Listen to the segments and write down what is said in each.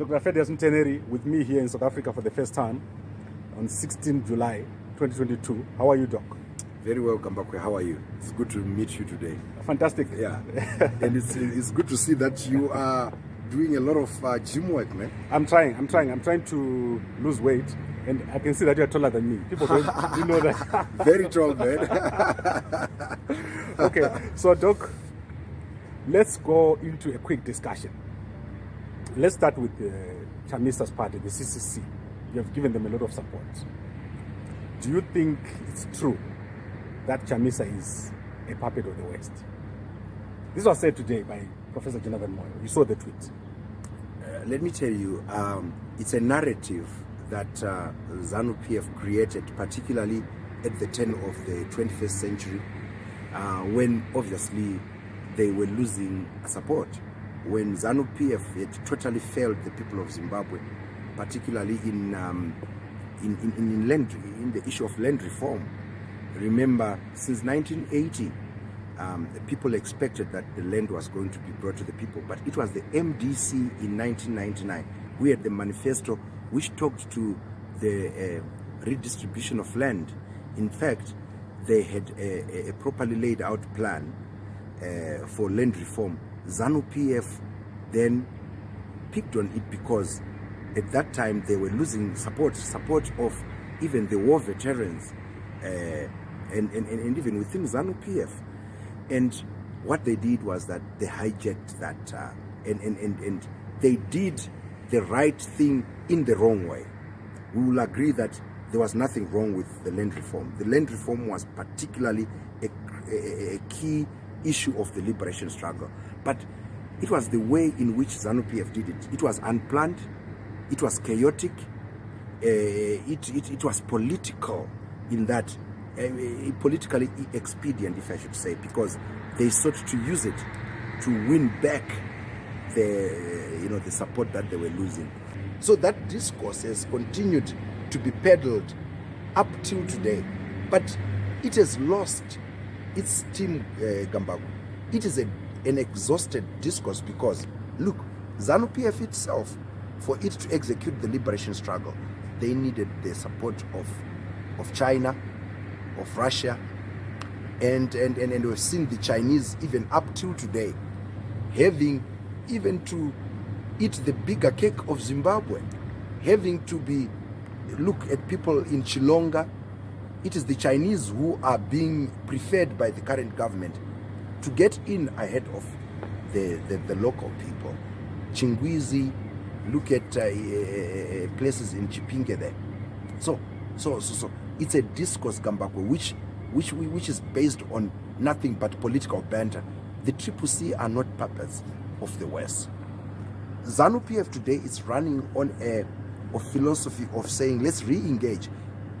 Dr. Feddious Mutenheri with me here in South Africa for the first time on 16 July 2022. How are you, Doc? Very well, Kambakwe. How are you? It's good to meet you today. Fantastic. Yeah. And it's good to see that you are doing a lot of gym work, man. I'm trying to lose weight, and I can see that you're taller than me. People don't you know that. Very tall, man. Okay, so Doc, let's go into a quick discussion. Let's start with CHAMISA's party, the CCC. You have given them a lot of support. Do you think it's true that CHAMISA is a puppet of the West? This was said today by Professor Jonathan Moyo. You saw the tweet. Let me tell you, it's a narrative that ZANU-PF created, particularly at the turn of the 21st century, when obviously they were losing support. When ZANU-PF had totally failed the people of Zimbabwe, particularly in the issue of land reform. Remember, since 1980, the people expected that the land was going to be brought to the people, but it was the MDC in 1999 who had the manifesto which talked to the redistribution of land. In fact, they had a properly laid out plan for land reform. ZANU-PF then picked on it because at that time they were losing support of even the war veterans and even within ZANU-PF. And what they did was that they hijacked that and they did the right thing in the wrong way. We will agree that there was nothing wrong with the land reform. The land reform was particularly a key issue of the liberation struggle. But it was the way in which ZANU-PF did it. It was unplanned, it was chaotic, it was political in that, politically expedient, if I should say, because they sought to use it to win back the support that they were losing. So that discourse has continued to be peddled up till today, but it has lost its steam, Gambagu. It is an exhausted discourse because, look, ZANU-PF itself, for it to execute the liberation struggle, they needed the support of China, of Russia, and we've seen the Chinese even up till today having even to eat the bigger cake of Zimbabwe, having to look at people in Chilonga. It is the Chinese who are being preferred by the current government to get in ahead of the local people. Chingwizi, look at places in Chipinge there. So it's a discourse, Gambakwe, which is based on nothing but political banter. The CCC are not puppets of the West. ZANU-PF today is running on a philosophy of saying, let's re-engage.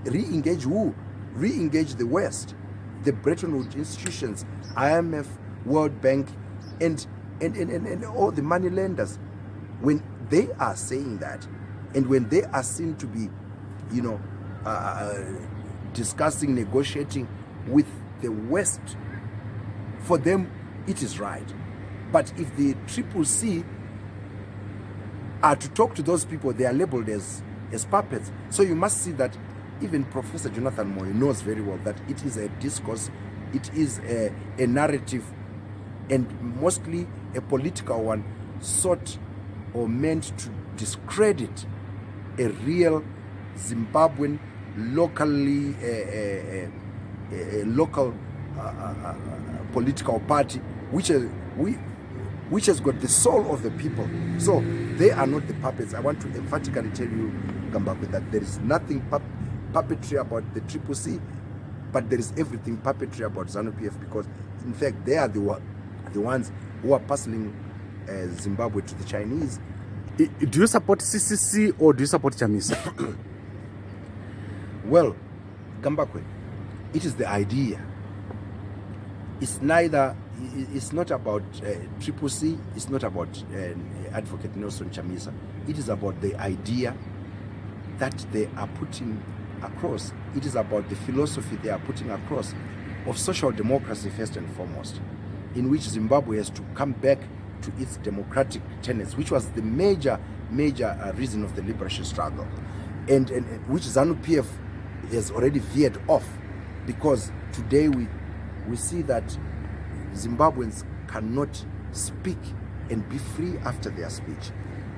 Re-engage who? Re-engage the West, the Bretton Woods institutions, IMF, World Bank, and all the money lenders. When they are saying that, and when they are seen to be, discussing, negotiating with the West, for them it is right. But if the CCC are to talk to those people, they are labeled as puppets. So you must see that even Professor Jonathan Moyo knows very well that it is a discourse, it is a narrative, and mostly a political one, sought or meant to discredit a real Zimbabwean local political party, which has got the soul of the people. So they are not the puppets. I want to emphatically tell you, Gambakwe, that there is nothing puppetry about the CCC, but there is everything puppetry about ZANU-PF, because in fact they are the ones who are parceling Zimbabwe to the Chinese. Do you support CCC or do you support CHAMISA? Well, Gambakwe, it is the idea. It's not about CCC, it's not about Advocate Nelson Chamisa. It is about the idea that they are putting across. It is about the philosophy they are putting across of social democracy first and foremost, in which Zimbabwe has to come back to its democratic tenets, which was the major major reason of the liberation struggle, and which ZANU-PF has already veered off, because today we see that Zimbabweans cannot speak and be free after their speech.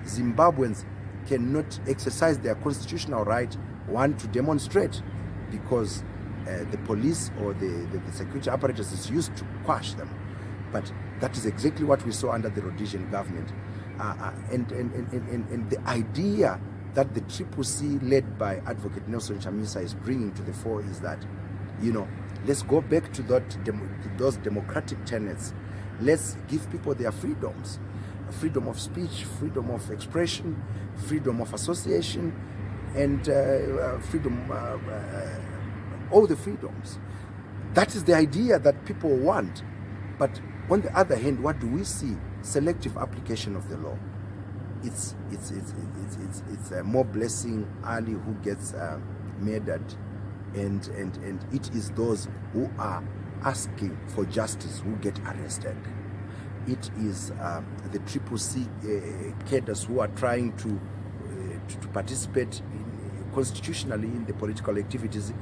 Zimbabweans cannot exercise their constitutional right, one, to demonstrate, because the police or the security apparatus is used to quash them. But that is exactly what we saw under the Rhodesian government. And the idea that the CCC, led by Advocate Nelson Chamisa, is bringing to the fore is that, let's go back to those democratic tenets. Let's give people their freedoms. Freedom of speech, freedom of expression, freedom of association, and freedom, all the freedoms. That is the idea that people want. But on the other hand, what do we see? Selective application of the law. It's more blessing Ali who gets murdered, and it is those who are asking for justice who get arrested. It is the CCC cadres who are trying to participate constitutionally in the political activities,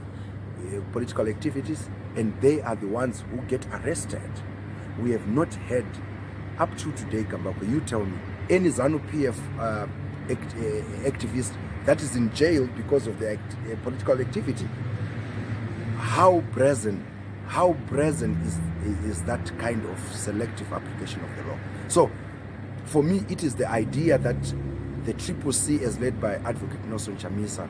and they are the ones who get arrested. We have not had, up to today, Kambako, you tell me, any ZANU-PF activist that is in jail because of their political activity. How brazen is that kind of selective application of the law? So, for me, it is the idea that the CCC, as led by Advocate Nelson Chamisa,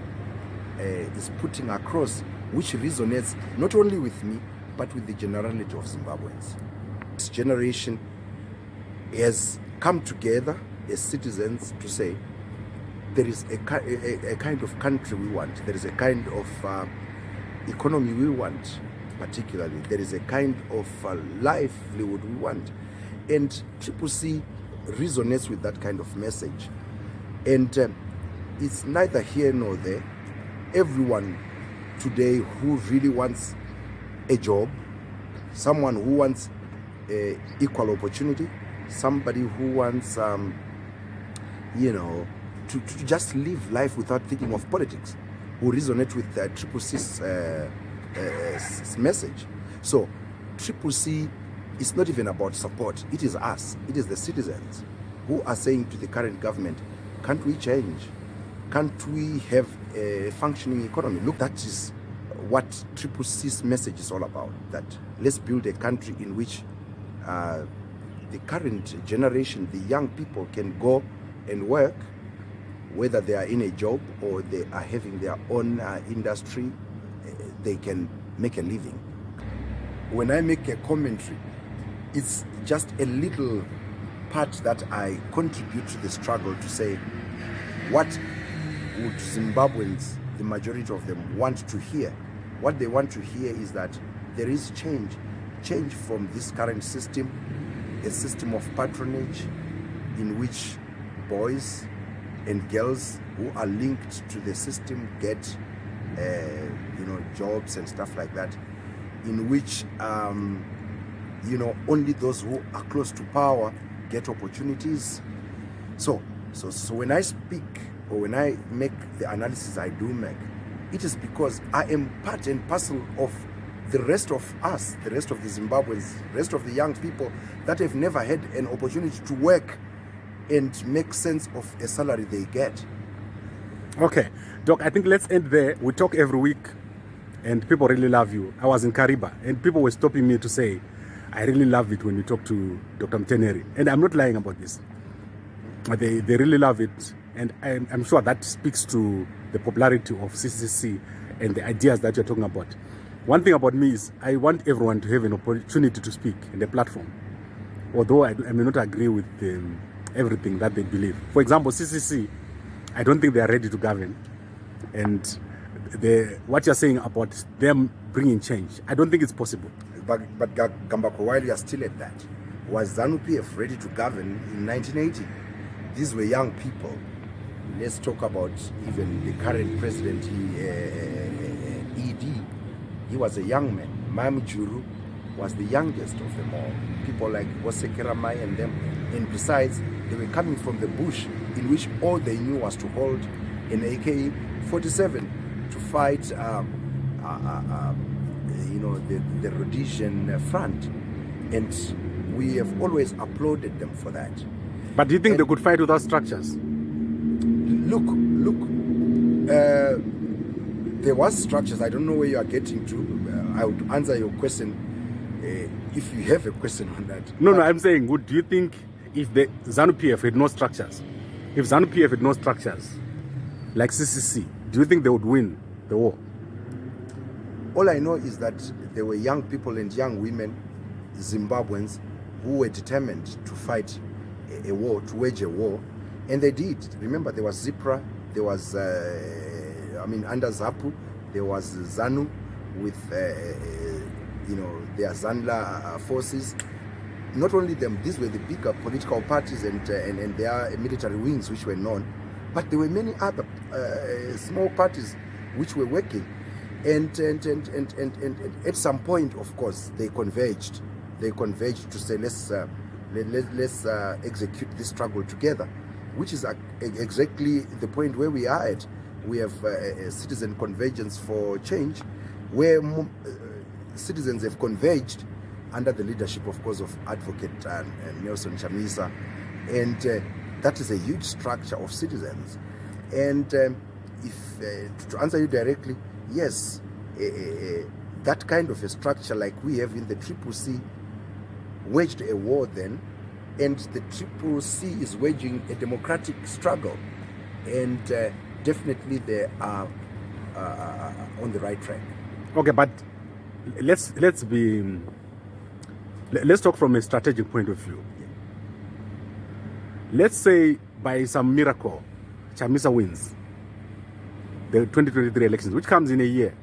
is putting across, which resonates not only with me, but with the generality of Zimbabweans. This generation has come together as citizens to say, there is a kind of country we want, there is a kind of economy we want, particularly, there is a kind of livelihood we want. And CCC resonates with that kind of message. And it's neither here nor there. Everyone today who really wants a job, someone who wants equal opportunity, somebody who wants, to just live life without thinking of politics, who resonate with CCC's message. So CCC is not even about support. It is us. It is the citizens who are saying to the current government, can't we change? Can't we have a functioning economy? Look, that is what CCC's message is all about, that let's build a country in which the current generation, the young people, can go and work, whether they are in a job or they are having their own industry, they can make a living. When I make a commentary, it's just a little part that I contribute to the struggle to say, what would Zimbabweans, the majority of them, want to hear? What they want to hear is that there is change from this current system, a system of patronage in which boys and girls who are linked to the system get jobs and stuff like that, in which only those who are close to power get opportunities. So when I speak, or when I make the analysis I do make, it is because I am part and parcel of the rest of us, the rest of the Zimbabweans, the rest of the young people that have never had an opportunity to work and make sense of a salary they get. Okay, Doc, I think let's end there. We talk every week and people really love you. I was in Kariba and people were stopping me to say, I really love it when you talk to Dr. Mutenheri. And I'm not lying about this. They really love it. And I'm sure that speaks to the popularity of CCC and the ideas that you're talking about. One thing about me is I want everyone to have an opportunity to speak in the platform, although I may not agree with everything that they believe. For example, CCC, I don't think they are ready to govern. And what you're saying about them bringing change, I don't think it's possible. But Gambako, while you are still at that, was ZANU-PF ready to govern in 1980? These were young people. Let's talk about even the current president, ED. He was a young man. Mami Juru was the youngest of them all. People like Osekeramai and them. And besides, they were coming from the bush. in which all they knew was to hold an AK-47 to fight, the Rhodesian front. And we have always applauded them for that. But do you think they could fight without structures? Look, there was structures. I don't know where you are getting to. I would answer your question if you have a question on that. No, I'm saying, do you think if the ZANU-PF had no structures, if ZANU-PF had no structures, like CCC, do you think they would win the war? All I know is that there were young people and young women, Zimbabweans, who were determined to fight a war, to wage a war, and they did. Remember, there was ZIPRA, there was, under ZAPU, there was ZANU with, their ZANLA forces. Not only them, these were the bigger political parties and their military wings which were known, but there were many other small parties which were working. And at some point, of course, they converged. They converged to say, let's execute this struggle together, which is exactly the point where we are at. We have a citizen convergence for change, where citizens have converged under the leadership, of course, of Advocate Nelson Chamisa, and that is a huge structure of citizens. And if to answer you directly, yes, that kind of a structure like we have in the CCC waged a war then, and the CCC is waging a democratic struggle, and definitely they are on the right track. Okay, but let's talk from a strategic point of view. Let's say by some miracle, CHAMISA wins the 2023 elections, which comes in a year.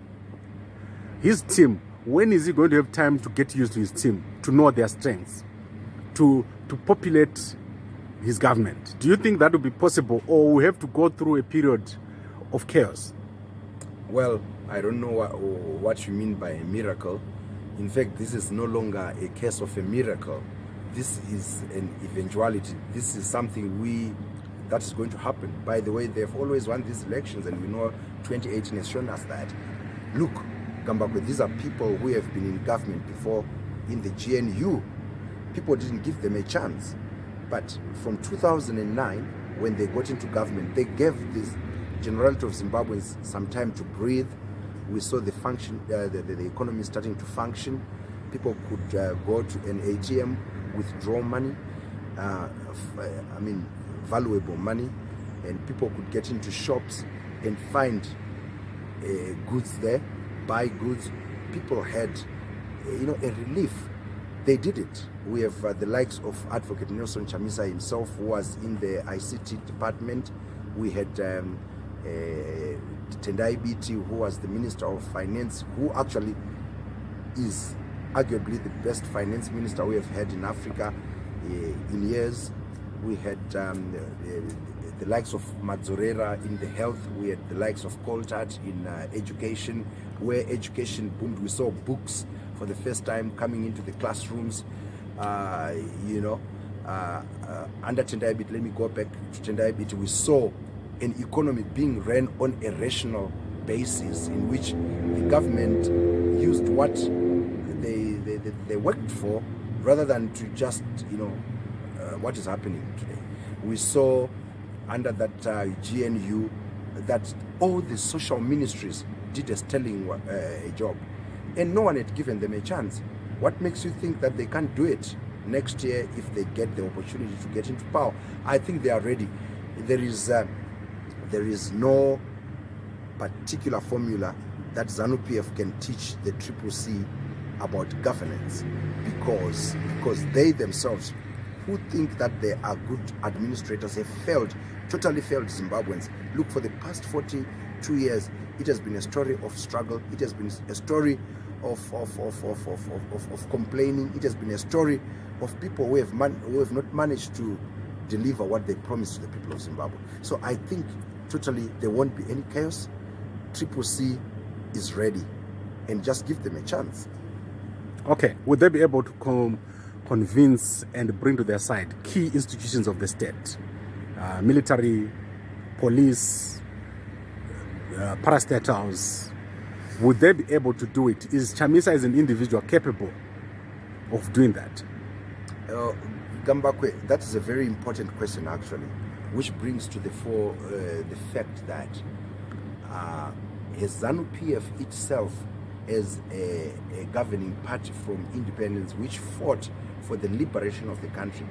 His team, when is he going to have time to get used to his team, to know their strengths, to populate his government? Do you think that will be possible, or we have to go through a period of chaos? Well, I don't know what you mean by a miracle. In fact, this is no longer a case of a miracle. This is an eventuality. This is something that is going to happen. By the way, they've always won these elections, and we know 2018 has shown us that. Look, Kambakwe, these are people who have been in government before in the GNU. People didn't give them a chance. But from 2009, when they got into government, they gave this Generality of Zimbabweans some time to breathe. We saw the economy starting to function. People could go to an ATM, withdraw money, valuable money, and people could get into shops and find goods there, buy goods. People had, a relief. They did it. We have the likes of Advocate Nelson Chamisa himself, who was in the ICT department. We had Tendai Biti, who was the Minister of Finance, who actually is arguably the best finance minister we have had in Africa in years. We had the likes of Madzorera in the health. We had the likes of Coltart in education, where education boomed. We saw books for the first time coming into the classrooms. Under Tendai Biti, let me go back to Tendai Biti, we saw an economy being ran on a rational basis, in which the government used what they worked for, rather than to just what is happening today. We saw under that GNU that all the social ministries did a sterling job, and no one had given them a chance. What makes you think that they can't do it next year if they get the opportunity to get into power? I think they are ready. There is no particular formula that ZANU-PF can teach the CCC about governance, because they themselves, who think that they are good administrators, have totally failed Zimbabweans. Look, for the past 42 years, it has been a story of struggle. It has been a story of complaining. It has been a story of people who have not managed to deliver what they promised to the people of Zimbabwe. So I think totally there won't be any chaos. CCC is ready, and just give them a chance. Okay, would they be able to convince and bring to their side key institutions of the state, military, police, parastatals, would they be able to do it? Is CHAMISA as an individual capable of doing that? Gambakwe, that is a very important question actually, which brings to the fore the fact that ZANU-PF itself as a governing party from independence, which fought for the liberation of the country,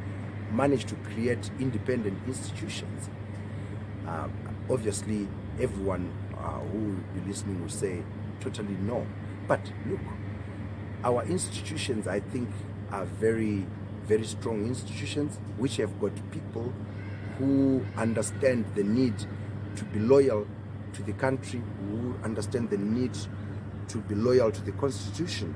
managed to create independent institutions. Obviously, everyone who will be listening will say totally no. But look, our institutions, I think, are very, very strong institutions which have got people who understand the need to be loyal to the country, who understand the need to be loyal to the constitution.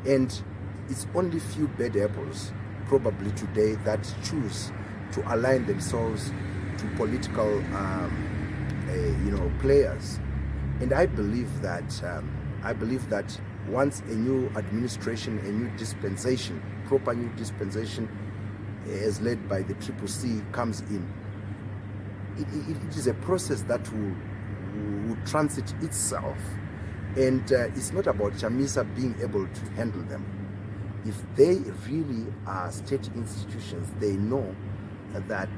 And it's only few bad apples probably today that choose to align themselves to political players. And I believe that once a new administration, a new dispensation, proper new dispensation as led by the CCC comes in, it is a process that will transit itself. And it's not about CHAMISA being able to handle them. If they really are state institutions, they know that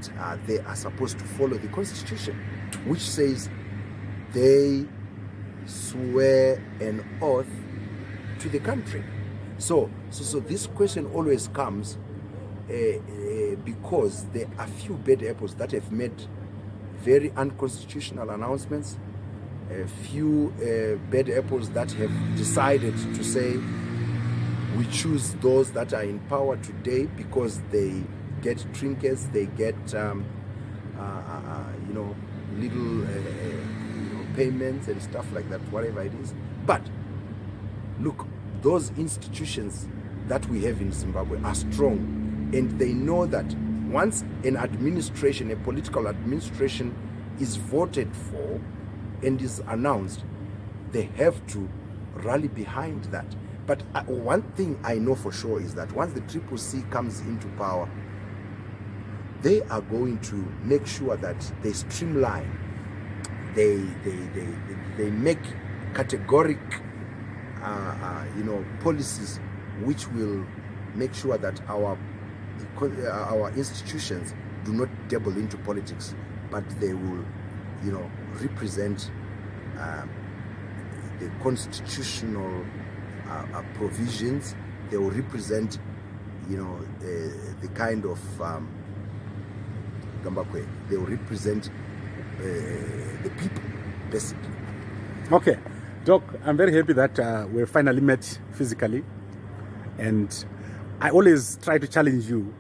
they are supposed to follow the constitution, which says they swear an oath to the country. So this question always comes because there are few bad apples that have made very unconstitutional announcements, a few bad apples that have decided to say we choose those that are in power today because they get trinkets, they get little payments and stuff like that, whatever it is. But look, those institutions that we have in Zimbabwe are strong, and they know that once an administration, a political administration, is voted for and is announced, they have to rally behind that. But one thing I know for sure is that once the CCC comes into power, they are going to make sure that they streamline, they make categoric policies which will make sure that our institutions do not dabble into politics, but they will represent the constitutional provisions. They will represent the kind of Gambakwe, they will represent the people basically. Okay, Doc, I'm very happy that we finally met physically, and I always try to challenge you,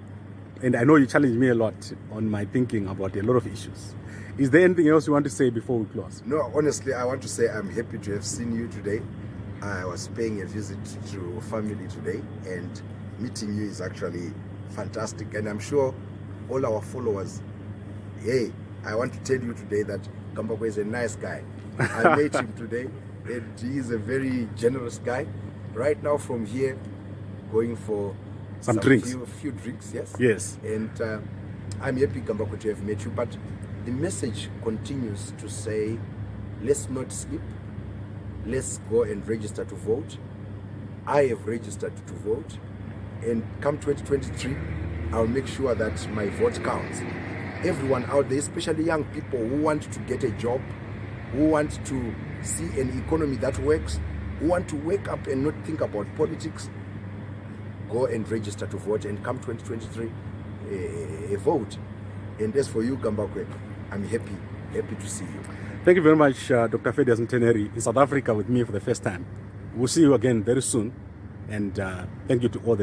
and I know you challenge me a lot on my thinking about a lot of issues. Is there anything else you want to say before we close? No, honestly, I want to say I'm happy to have seen you today. I was paying a visit to family today, and meeting you is actually fantastic. And I'm sure all our followers, hey, I want to tell you today that Gambakwe is a nice guy. I met him today, and he is a very generous guy. Right now from here, going for some drinks. Few drinks, yes? Yes. And I'm happy, Gambakwe, to have met you, but the message continues to say, let's not sleep. Let's go and register to vote. I have registered to vote, and come 2023, I'll make sure that my vote counts. Everyone out there, especially young people who want to get a job, who want to see an economy that works, who want to wake up and not think about politics, go and register to vote, and come 2023, vote. And as for you, Gambakwe, I'm happy to see you. Thank you very much, Dr. Feddious Mutenheri, in South Africa with me for the first time. We'll see you again very soon, and thank you to all the